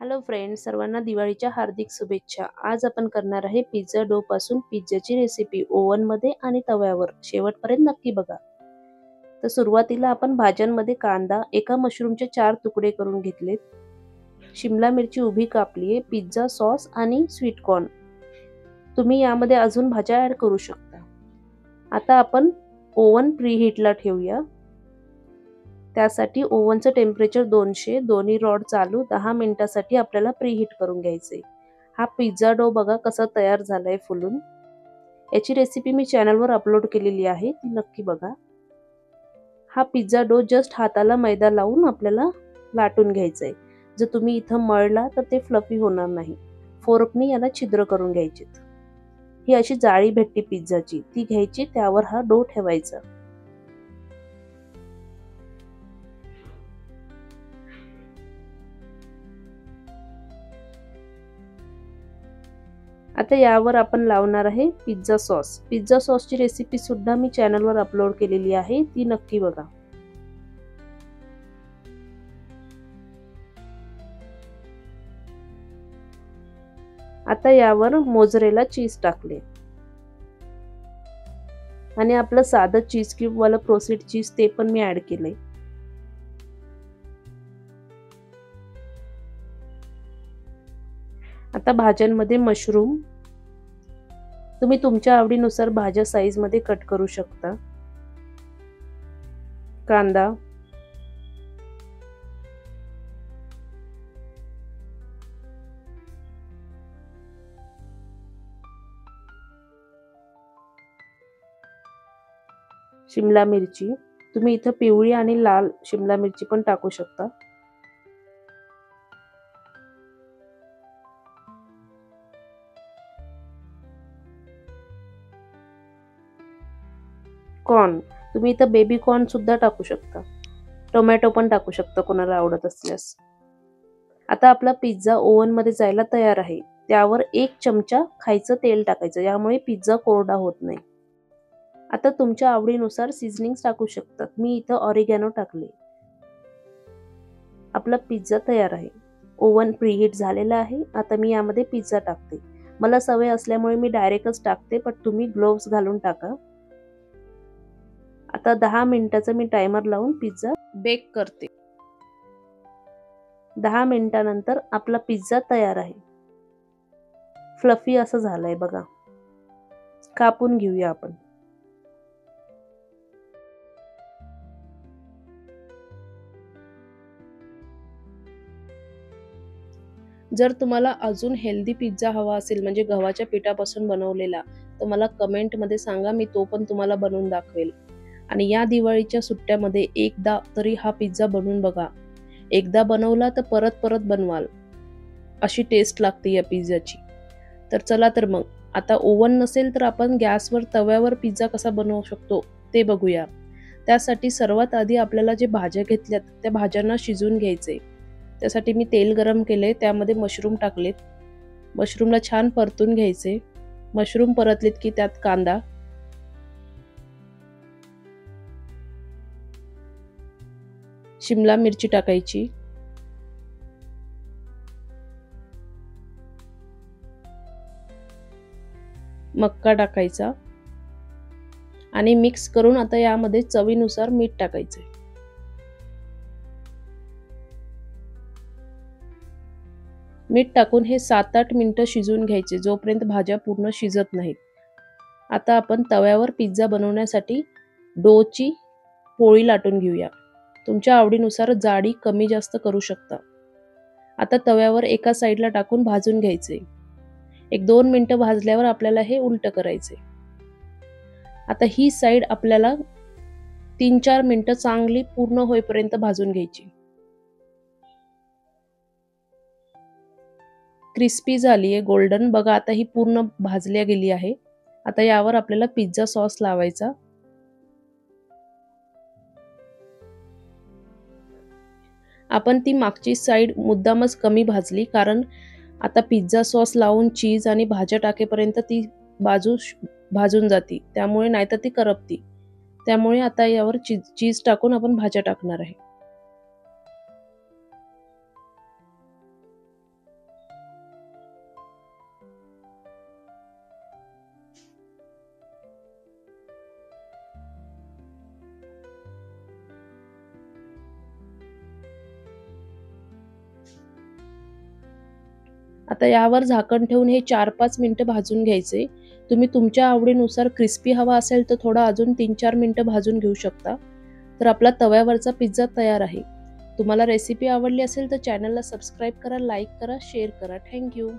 Hello friends, सर्वांना दिवाळीच्या हार्दिक शुभेच्छा. आज आपण करणार आहे पिझ्झा डो पासून पिझ्झाची रेसिपी ओव्हनमध्ये आणि तव्यावर. शेवटपर्यंत नक्की बघा. तर सुरुवातीला आपण भाज्यांमध्ये कांदा, एका मशरूमचे 4 तुकडे करून घेतलेत. शिमला मिरची उभी कापली आहे, पिझ्झा सॉस आणि स्वीट कॉर्न. तुम्ही यामध्ये अजून भाज्या ॲड करू शकता. आता आपण ओव्हन प्रीहीटला ठेवूया. त्यासाठी ओव्हनचं टेम्परेचर 200, दोन्ही रॉड चालू 10 मिनिटासाठी आपल्याला प्रीहीट करून घ्यायचे. हा पिझ्झा डो बघा कसा तयार झालाय फुलून. याची रेसिपी मी चॅनलवर अपलोड केलेली आहे, ती नक्की बघा. हा पिझ्झा डो जस्ट हाताला मैदा लावून आपल्याला लाटून घ्यायचा आहे. जर तुम्ही इथं मळला तर ते फ्लफी होणार नाही. फोर्कनी याला छिद्र करून घ्यायचे. ही अशी जाळी भेटते पिझ्झाची, ती घ्यायची, त्यावर हा डो ठेवायचा. आता यावर आपण लावणार आहे पिझ्झा सॉस. पिझ्झा सॉसची रेसिपी सुद्धा मी चॅनलवर अपलोड केलेली आहे, ती नक्की बघा. आता यावर मोझरेला चीज टाकले आणि आपलं साधं चीज क्यूब वाला प्रोसेस्ड चीज ते पण मी ऍड केले. आता भाज्यांमध्ये मशरूम तुम्ही तुमच्या आवडीनुसार भाज्या साईज मध्ये कट करू शकता. कांदा, शिमला मिरची, तुम्ही इथं पिवळी आणि लाल शिमला मिरची पण टाकू शकता. कॉर्न, तुम्ही इथं बेबी कॉर्न सुद्धा टाकू शकता. टोमॅटो पण टाकू शकता कोणाला आवडत असल्यास. आता आपला पिझ्झा ओव्हन मध्ये जायला तयार आहे. त्यावर 1 चमचा खायचं तेल टाकायचं, यामुळे पिझ्झा कोरडा होत नाही. आता तुमच्या आवडीनुसार सीझनिंग टाकू शकतात. मी इथं ऑरिगॅनो टाकले. आपला पिझ्झा तयार आहे. ओव्हन प्रीहीट झालेला आहे. आता मी यामध्ये पिझ्झा टाकते. मला सवय असल्यामुळे मी डायरेक्टच टाकते, पण तुम्ही ग्लोव्स घालून टाका. आता 10 मिनिटाचा मी टायमर लावून पिझ्झा बेक करते. 10 मिनिटानंतर आपला पिझ्झा तयार आहे. फ्लफी असं झालंय बघा. कापून घेऊया आपण. जर तुम्हाला अजून हेल्दी पिझ्झा हवा असेल, म्हणजे गव्हाच्या पिठापासून बनवलेला, तर मला कमेंटमध्ये सांगा, मी तो पण तुम्हाला बनवून दाखवेल. आणि या दिवाळीच्या सुट्ट्यामध्ये एकदा तरी हा पिझ्झा बनवून बघा. एकदा बनवला तर परत परत बनवाल, अशी टेस्ट लागते या पिझ्झाची. तर चला तर मग आता ओव्हन नसेल तर आपण गॅसवर तव्यावर पिझ्झा कसा बनवू शकतो ते बघूया. त्यासाठी सर्वात आधी आपल्याला जे भाज्या घेतल्यात त्या भाज्यांना शिजवून घ्यायचे. त्यासाठी मी तेल गरम केले, त्यामध्ये मशरूम टाकलेत. मशरूमला छान परतून घ्यायचे. मशरूम परतलेत की त्यात कांदा, शिमला मिरची टाकायची, मक्का टाकायचा आणि मिक्स करून आता यामध्ये चवीनुसार मीठ टाकायचे. मीठ टाकून हे 7-8 मिनिटं शिजवून घ्यायचे, जोपर्यंत भाज्या पूर्ण शिजत नाहीत. आता आपण तव्यावर पिझ्झा बनवण्यासाठी डोची पोळी लाटून घेऊया. तुमच्या आवडीनुसार जाडी कमी जास्त करू शकता. आता तव्यावर एका साईडला टाकून भाजून घ्यायचे. 1-2 मिनिटं भाजल्यावर आपल्याला हे उलट करायचे. आता ही साईड आपल्याला 3-4 मिनिटं चांगली पूर्ण होईपर्यंत भाजून घ्यायची. क्रिस्पी झाली आहे, गोल्डन बघा. आता ही पूर्ण भाजल्या गेली आहे. आता यावर आपल्याला पिझ्झा सॉस लावायचा. आपण ती मागची साईड मुद्दामच कमी भाजली, कारण आता पिझ्झा सॉस लावून चीज आणि भाज्या टाकेपर्यंत ती बाजू भाजून जाती, त्यामुळे नाहीतर ती करपती. त्यामुळे आता यावर चीज टाकून आपण भाज्या टाकणार आहे. आता यावर झाकण ठेवून हे 4-5 मिनिटं भाजून घ्यायचे. तुम्ही तुमच्या आवडीनुसार क्रिस्पी हवा असेल तर थोडा अजून 3-4 मिनिटं भाजून घेऊ शकता. तर आपला तव्यावरचा पिझ्झा तयार आहे. तुम्हाला रेसिपी आवडली असेल तर चॅनलला सबस्क्राईब करा, लाईक करा, शेअर करा. Thank you.